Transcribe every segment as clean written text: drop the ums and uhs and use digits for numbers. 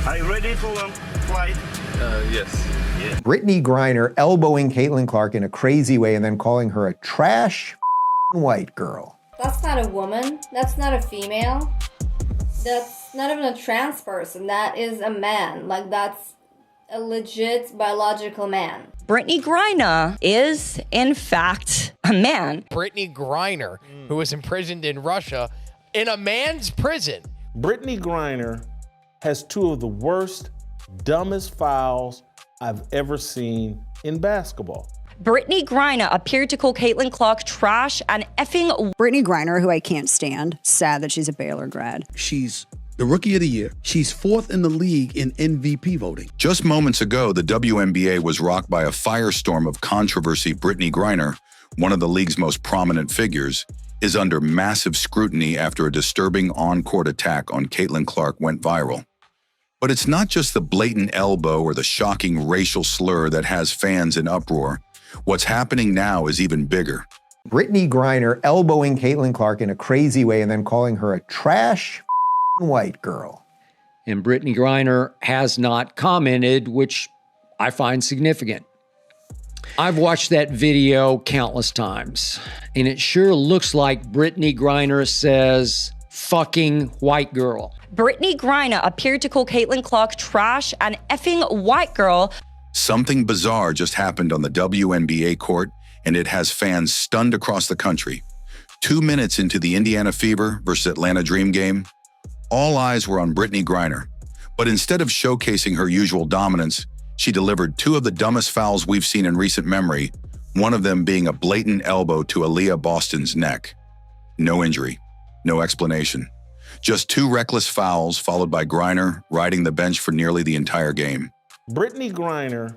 Are you ready for flight? Yes. Yeah. Brittney Griner elbowing Caitlin Clark in a crazy way and then calling her a trash white girl. That's not a woman. That's not a female. That's not even a trans person. That is a man. Like, that's a legit biological man. Brittney Griner is, in fact, a man. Brittney Griner, who was imprisoned in Russia, in a man's prison. Brittney Griner has two of the worst, dumbest fouls I've ever seen in basketball. Brittney Griner appeared to call Caitlin Clark trash and effing. Brittney Griner, who I can't stand, sad that she's a Baylor grad. She's the Rookie of the Year. She's fourth in the league in MVP voting. Just moments ago, the WNBA was rocked by a firestorm of controversy. Brittney Griner, one of the league's most prominent figures, is under massive scrutiny after a disturbing on-court attack on Caitlin Clark went viral. But it's not just the blatant elbow or the shocking racial slur that has fans in uproar. What's happening now is even bigger. Brittney Griner elbowing Caitlin Clark in a crazy way and then calling her a trash white girl. And Brittney Griner has not commented, which I find significant. I've watched that video countless times, and it sure looks like Brittney Griner says, fucking white girl. Brittney Griner appeared to call Caitlin Clark trash and effing white girl. Something bizarre just happened on the WNBA court, and it has fans stunned across the country. 2 minutes into the Indiana Fever versus Atlanta Dream game, all eyes were on Brittney Griner. But instead of showcasing her usual dominance, she delivered two of the dumbest fouls we've seen in recent memory, one of them being a blatant elbow to Aaliyah Boston's neck. No injury, no explanation. Just two reckless fouls followed by Griner riding the bench for nearly the entire game. Brittney Griner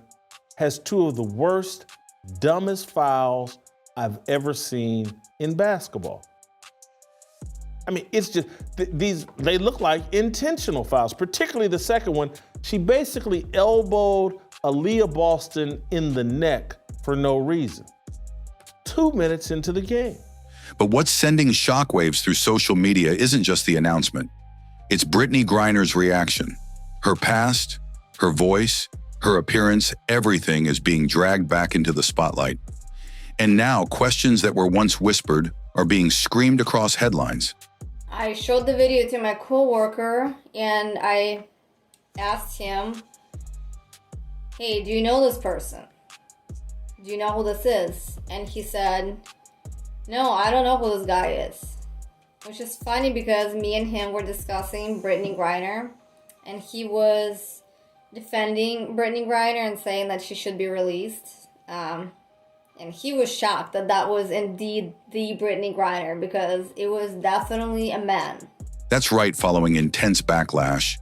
has two of the worst, dumbest fouls I've ever seen in basketball. I mean, it's just, they look like intentional fouls, particularly the second one. She basically elbowed Aaliyah Boston in the neck for no reason. 2 minutes into the game. But what's sending shockwaves through social media isn't just the announcement. It's Brittney Griner's reaction. Her past, her voice, her appearance, everything is being dragged back into the spotlight. And now questions that were once whispered are being screamed across headlines. I showed the video to my coworker and I asked him, hey, do you know this person? Do you know who this is? And he said, no, I don't know who this guy is. Which is funny because me and him were discussing Brittney Griner and he was defending Brittney Griner and saying that she should be released. And he was shocked that that was indeed the Brittney Griner because it was definitely a man. That's right, following intense backlash,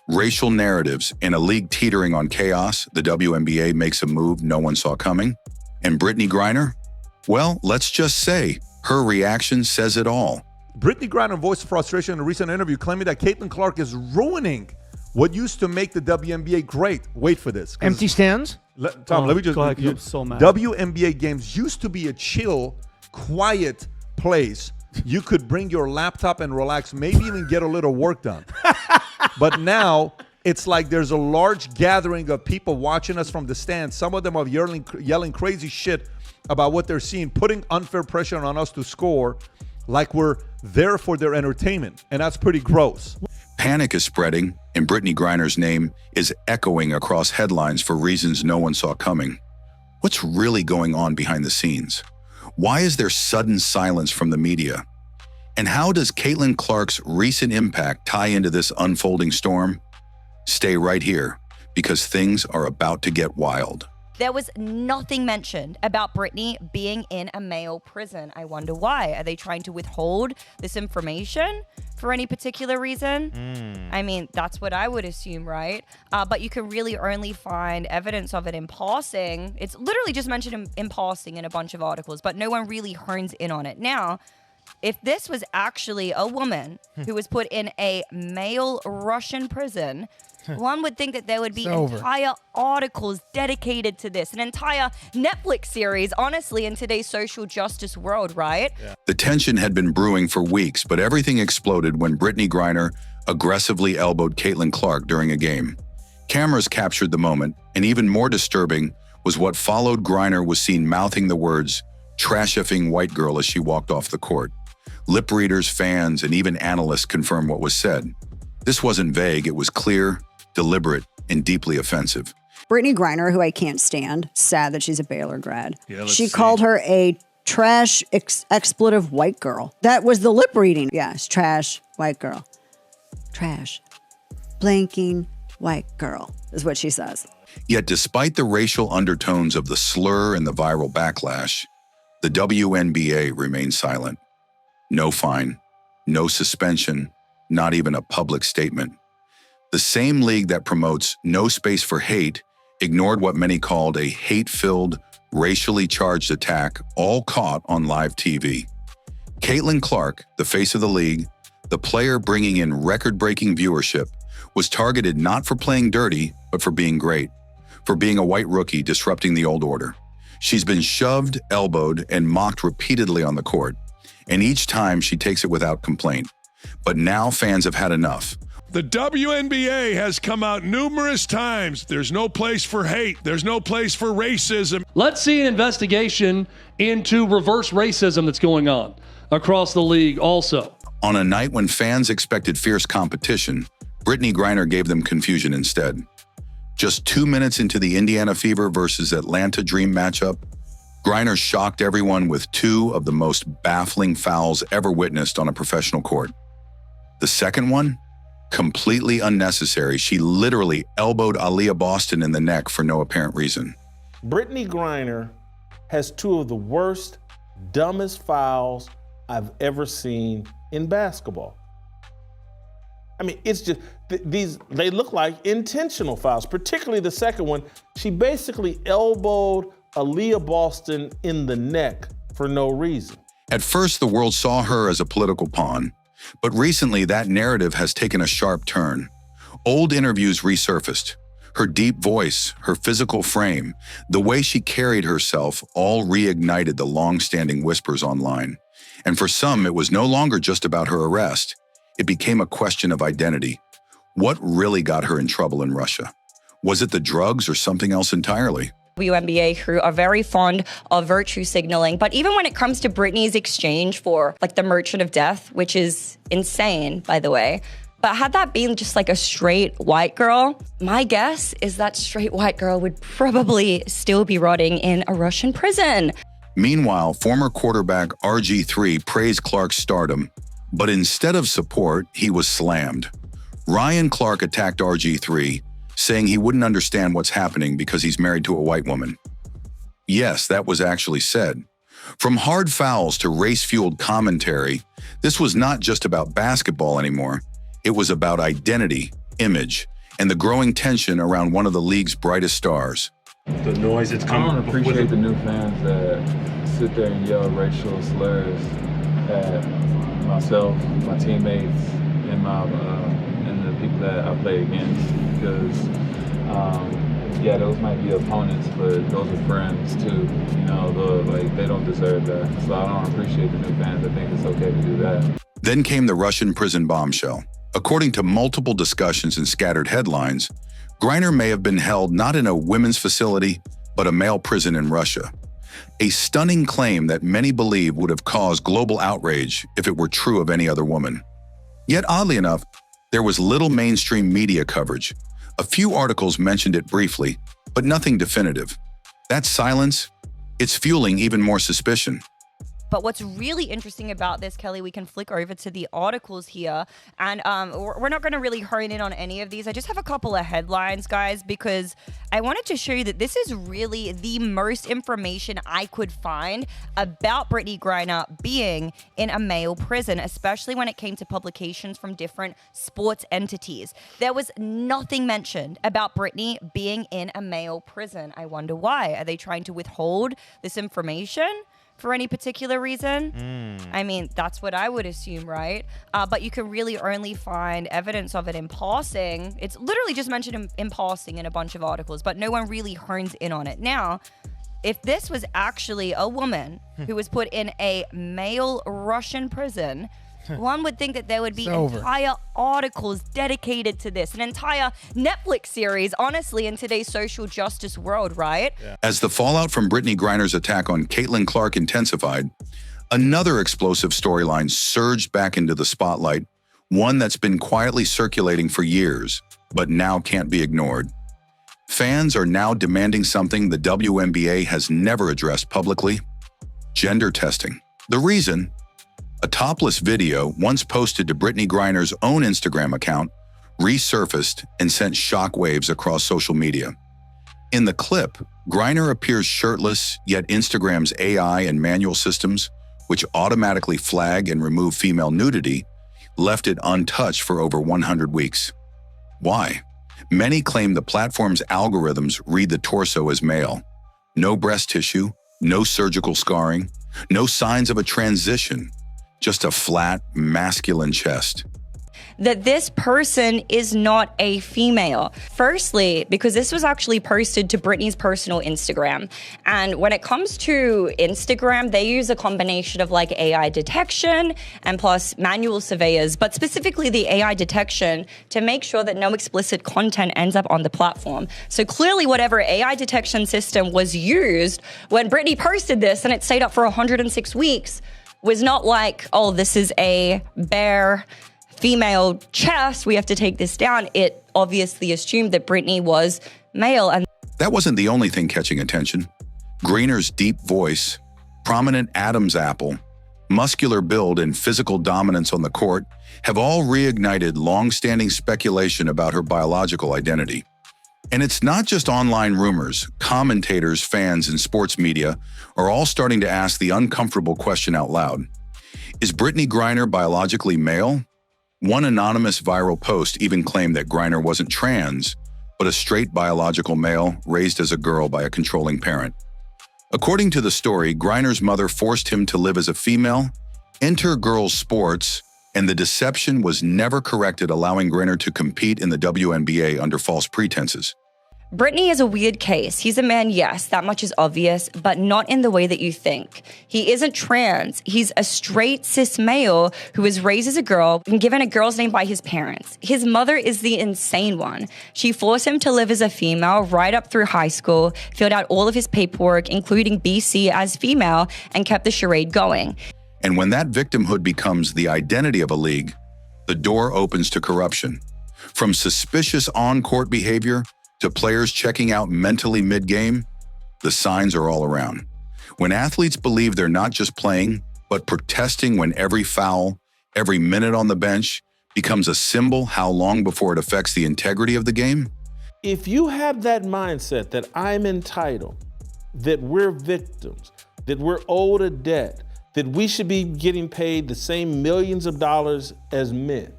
racial narratives, and a league teetering on chaos, the WNBA makes a move no one saw coming. And Brittney Griner? Well, let's just say, her reaction says it all. Brittney Griner voiced frustration in a recent interview claiming that Caitlin Clark is ruining what used to make the WNBA great. Wait for this. Empty stands? Tom, let me just... Go ahead, I'm so mad. WNBA games used to be a chill, quiet place. You could bring your laptop and relax, maybe even get a little work done. But now, it's like there's a large gathering of people watching us from the stands. Some of them are yelling crazy shit about what they're seeing, putting unfair pressure on us to score like we're there for their entertainment. And that's pretty gross. Panic is spreading, and Brittney Griner's name is echoing across headlines for reasons no one saw coming. What's really going on behind the scenes? Why is there sudden silence from the media? And how does Caitlin Clark's recent impact tie into this unfolding storm? Stay right here, because things are about to get wild. There was nothing mentioned about Brittney being in a male prison. I wonder why. Are they trying to withhold this information for any particular reason? I mean, that's what I would assume, right? But you can really only find evidence of it in passing. It's literally just mentioned in passing in a bunch of articles, but no one really hones in on it. Now, if this was actually a woman who was put in a male Russian prison, one would think that there would be entire articles dedicated to this, an entire Netflix series, honestly, in today's social justice world, right? The tension had been brewing for weeks, but everything exploded when Brittney Griner aggressively elbowed Caitlin Clark during a game. Cameras captured the moment, and even more disturbing was what followed. Griner was seen mouthing the words, "trash-effing white girl," as she walked off the court. Lip readers, fans, and even analysts confirmed what was said. This wasn't vague, it was clear, deliberate, and deeply offensive. Brittney Griner, who I can't stand, sad that she's a Baylor grad. Yeah, She called her a trash expletive white girl. That was the lip reading. Yes, trash white girl. Trash. Blanking white girl is what she says. Yet despite the racial undertones of the slur and the viral backlash, the WNBA remained silent. No fine, no suspension, not even a public statement. The same league that promotes no space for hate ignored what many called a hate-filled, racially charged attack, all caught on live TV. Caitlin Clark, the face of the league, the player bringing in record-breaking viewership, was targeted not for playing dirty, but for being great, for being a white rookie disrupting the old order. She's been shoved, elbowed, and mocked repeatedly on the court, and each time she takes it without complaint. But now fans have had enough. The WNBA has come out numerous times. There's no place for hate. There's no place for racism. Let's see an investigation into reverse racism that's going on across the league also. On a night when fans expected fierce competition, Brittney Griner gave them confusion instead. Just 2 minutes into the Indiana Fever versus Atlanta Dream matchup, Griner shocked everyone with two of the most baffling fouls ever witnessed on a professional court. The second one? Completely unnecessary. She literally elbowed Aaliyah Boston in the neck for no apparent reason. Brittney Griner has two of the worst, dumbest fouls I've ever seen in basketball. I mean, it's just, they look like intentional fouls, particularly the second one. She basically elbowed Aaliyah Boston in the neck for no reason. At first, the world saw her as a political pawn, but recently that narrative has taken a sharp turn. Old interviews resurfaced. Her deep voice, her physical frame, the way she carried herself all reignited the long-standing whispers online. And for some, it was no longer just about her arrest. It became a question of identity. What really got her in trouble in Russia? Was it the drugs or something else entirely? WNBA crew are very fond of virtue signaling, but even when it comes to Brittney's exchange for like the Merchant of Death, which is insane, by the way, but had that been just like a straight white girl, my guess is that straight white girl would probably still be rotting in a Russian prison. Meanwhile, former quarterback RG3 praised Clark's stardom, but instead of support, he was slammed. Ryan Clark attacked RG3, saying he wouldn't understand what's happening because he's married to a white woman. Yes, that was actually said. From hard fouls to race-fueled commentary, this was not just about basketball anymore. It was about identity, image, and the growing tension around one of the league's brightest stars. The noise that's coming. I don't appreciate the new fans that sit there and yell racial slurs at myself, my teammates, and the people that I play against. Because, yeah, those might be opponents, but those are friends too. You know, they don't deserve that. So I don't appreciate the new fans. I think it's okay to do that. Then came the Russian prison bombshell. According to multiple discussions and scattered headlines, Griner may have been held not in a women's facility, but a male prison in Russia. A stunning claim that many believe would have caused global outrage if it were true of any other woman. Yet oddly enough, there was little mainstream media coverage. A few articles mentioned it briefly, but nothing definitive. That silence, it's fueling even more suspicion. But what's really interesting about this, Kelly, we can flick over to the articles here, and we're not going to really hone in on any of these. I just have a couple of headlines, guys, because I wanted to show you that this is really the most information I could find about Brittney Griner being in a male prison, especially when it came to publications from different sports entities. There was nothing mentioned about Brittney being in a male prison. I wonder why. Are they trying to withhold this information for any particular reason? I mean, that's what I would assume, right? But you can really only find evidence of it in passing. It's literally just mentioned in passing in a bunch of articles, but no one really hones in on it. Now, if this was actually a woman who was put in a male Russian prison, One would think that there would be It's over. entire articles dedicated to this, an entire Netflix series, honestly, in today's social justice world, right? As the fallout from Brittney Griner's attack on Caitlin Clark intensified, another explosive storyline surged back into the spotlight, one that's been quietly circulating for years, but now can't be ignored. Fans are now demanding something the WNBA has never addressed publicly: gender testing. The reason? A topless video once posted to Brittney Griner's own Instagram account resurfaced and sent shockwaves across social media. In the clip, Griner appears shirtless, yet Instagram's AI and manual systems, which automatically flag and remove female nudity, left it untouched for over 100 weeks. Why? Many claim the platform's algorithms read the torso as male. No breast tissue, no surgical scarring, no signs of a transition, just a flat, masculine chest. That this person is not a female. Firstly, because this was actually posted to Brittney's personal Instagram. And when it comes to Instagram, they use a combination of like AI detection and plus manual surveyors, but specifically the AI detection to make sure that no explicit content ends up on the platform. So clearly whatever AI detection system was used when Brittney posted this and it stayed up for 106 weeks was not like, oh, this is a bare female chest, we have to take this down. It obviously assumed that Brittney was male. And that wasn't the only thing catching attention. Griner's deep voice, prominent Adam's apple, muscular build, and physical dominance on the court have all reignited long-standing speculation about her biological identity. And it's not just online rumors. Commentators, fans, and sports media are all starting to ask the uncomfortable question out loud. Is Brittney Griner biologically male? One anonymous viral post even claimed that Griner wasn't trans, but a straight biological male raised as a girl by a controlling parent. According to the story, Griner's mother forced him to live as a female, enter girls' sports, and the deception was never corrected, allowing Griner to compete in the WNBA under false pretenses. Brittney is a weird case. He's a man, yes, that much is obvious, but not in the way that you think. He isn't trans. He's a straight cis male who was raised as a girl and given a girl's name by his parents. His mother is the insane one. She forced him to live as a female right up through high school, filled out all of his paperwork, including BC as female, and kept the charade going. And when that victimhood becomes the identity of a league, the door opens to corruption. From suspicious on-court behavior to players checking out mentally mid-game, the signs are all around. When athletes believe they're not just playing, but protesting when every foul, every minute on the bench becomes a symbol, how long before it affects the integrity of the game? If you have that mindset that I'm entitled, that we're victims, that we're owed a debt, that we should be getting paid the same millions of dollars as men,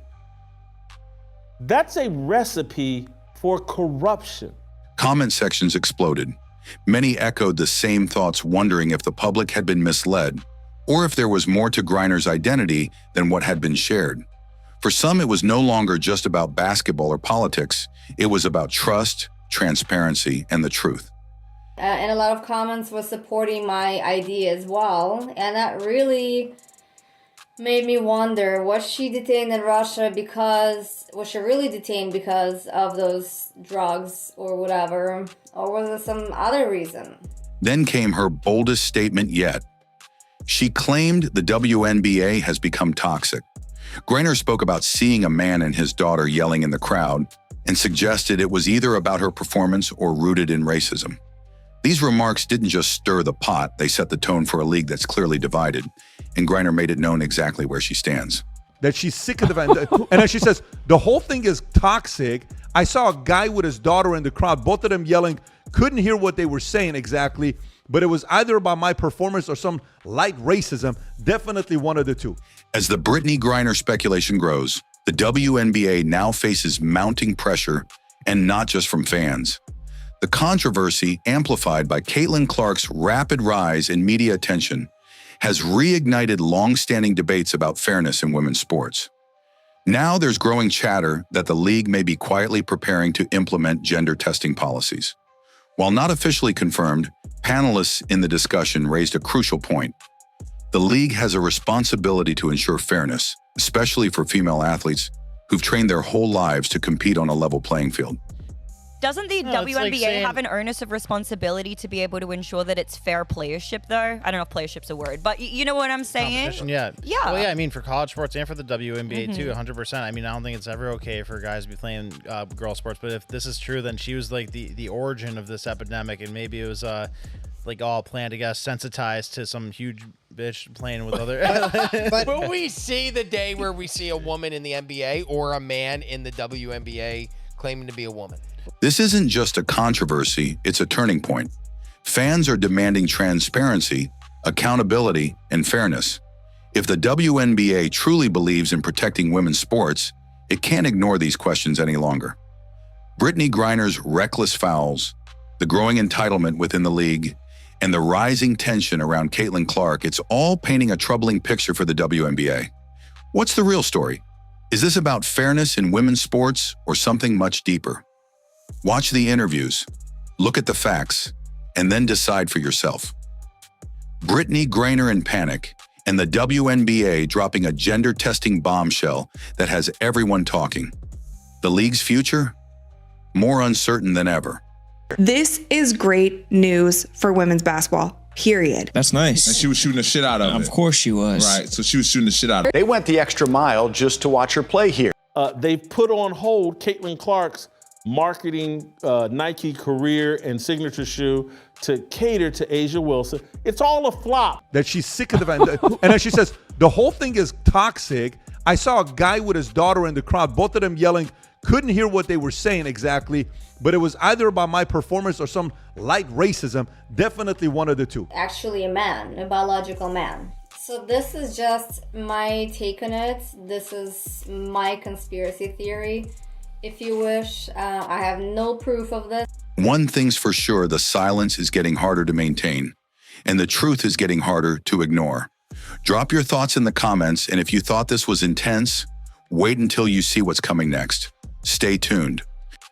that's a recipe for corruption. Comment sections exploded. Many echoed the same thoughts, wondering if the public had been misled or if there was more to Griner's identity than what had been shared. For some, it was no longer just about basketball or politics. It was about trust, transparency, and the truth. And a lot of comments were supporting my idea as well. And that really made me wonder, was she detained in Russia was she really detained because of those drugs or whatever? Or was there some other reason? Then came her boldest statement yet. She claimed the WNBA has become toxic. Griner spoke about seeing a man and his daughter yelling in the crowd and suggested it was either about her performance or rooted in racism. These remarks didn't just stir the pot, they set the tone for a league that's clearly divided, and Griner made it known exactly where she stands. That she's sick of the and then she says, the whole thing is toxic. I saw a guy with his daughter in the crowd, both of them yelling, couldn't hear what they were saying exactly, but it was either about my performance or some light racism, definitely one of the two. As the Brittney Griner speculation grows, the WNBA now faces mounting pressure, and not just from fans. The controversy, amplified by Caitlin Clark's rapid rise in media attention, has reignited long-standing debates about fairness in women's sports. Now there's growing chatter that the league may be quietly preparing to implement gender testing policies. While not officially confirmed, panelists in the discussion raised a crucial point. The league has a responsibility to ensure fairness, especially for female athletes who've trained their whole lives to compete on a level playing field. Doesn't the No, it's WNBA like saying- have an onus of responsibility to be able to ensure that it's fair playership, though? I don't know if playership's a word, but you know what I'm saying? Competition, yeah. Yeah. Well, yeah, I mean, for college sports and for the WNBA too, Mhm. 100%. I mean, I don't think it's ever okay for guys to be playing girl sports, but if this is true, then she was like the origin of this epidemic, and maybe it was like all planned, I guess, sensitized to some huge bitch playing with other. Will we see the day where we see a woman in the NBA or a man in the WNBA claiming to be a woman? This isn't just a controversy, it's a turning point. Fans are demanding transparency, accountability, and fairness. If the WNBA truly believes in protecting women's sports, it can't ignore these questions any longer. Brittney Griner's reckless fouls, the growing entitlement within the league, and the rising tension around Caitlin Clark, it's all painting a troubling picture for the WNBA. What's the real story? Is this about fairness in women's sports or something much deeper? Watch the interviews, look at the facts, and then decide for yourself. Brittney Griner in panic, and the WNBA dropping a gender-testing bombshell that has everyone talking. The league's future? More uncertain than ever. This is great news for women's basketball, period. That's nice. And she was shooting the shit out of it. Of course she was. Right, so she was shooting the shit out of it. They went the extra mile just to watch her play here. They've put on hold Caitlin Clark's marketing Nike career and signature shoe to cater to Asia Wilson. It's all a flop. That she's sick of the event. And then she says, the whole thing is toxic. I saw a guy with his daughter in the crowd, both of them yelling, couldn't hear what they were saying exactly, but it was either about my performance or some light racism, definitely one of the two. Actually a man, a biological man. So this is just my take on it. This is my conspiracy theory, if you wish. I have no proof of this. One thing's for sure, the silence is getting harder to maintain, and the truth is getting harder to ignore. Drop your thoughts in the comments, and if you thought this was intense, wait until you see what's coming next. Stay tuned.